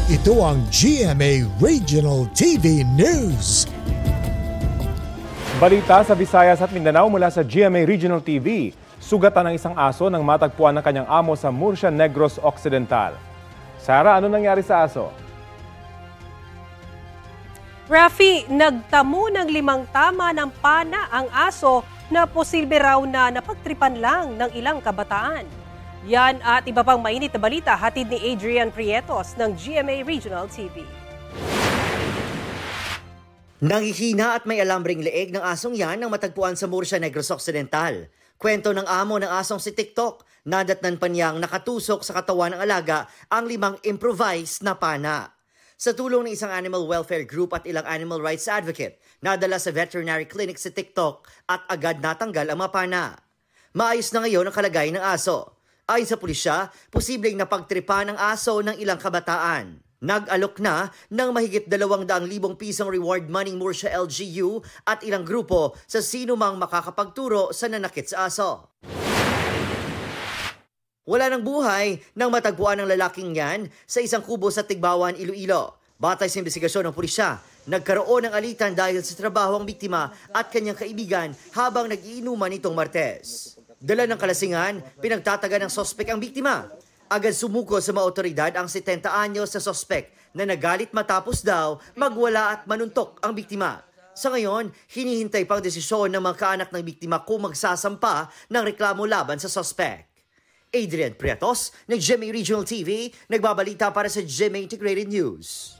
Ito ang GMA Regional TV News. Balita sa Visayas at Mindanao mula sa GMA Regional TV. Sugatan ng isang aso nang matagpuan ng kanyang amo sa Murcia Negros Occidental. Sarah, ano nangyari sa aso? Rafi, nagtamo ng 5 tama ng pana ang aso na posible raw na napagtripan lang ng ilang kabataan. Yan at iba pang mainit na balita hatid ni Adrian Prietos ng GMA Regional TV. Nangihina at may alambring leeg ng asong yan nang matagpuan sa Murcia Negros Occidental. Kwento ng amo ng asong si TikTok, nadatnan pa niyang nakatusok sa katawan ng alaga ang 5 improvised na pana. Sa tulong ng isang animal welfare group at ilang animal rights advocate, nadala sa veterinary clinic si TikTok at agad natanggal ang mga pana. Maayos na ngayon ang kalagayan ng aso. Ayon sa pulisya, posibleng napagtripa ng aso ng ilang kabataan. Nag-alok na ng mahigit 200,000 pisong reward money Murcia LGU at ilang grupo sa sino mang makakapagturo sa nanakit sa aso. Wala ng buhay nang matagpuan ng lalaking yan sa isang kubo sa Tigbawan, Iloilo. Batay sa investigasyon ng pulisya, nagkaroon ng alitan dahil sa trabaho ang biktima at kanyang kaibigan habang nag-iinuman nitong Martes. Dala ng kalasingan, pinagtataga ng sospek ang biktima. Agad sumuko sa mga otoridad ang 70 anyos na sospek na nagalit matapos daw magwala at manuntok ang biktima. Sa ngayon, hinihintay pang desisyon ng mga kaanak ng biktima kung magsasampa ng reklamo laban sa sospek. Adrian Prietos ng GMA Regional TV, nagbabalita para sa GMA Integrated News.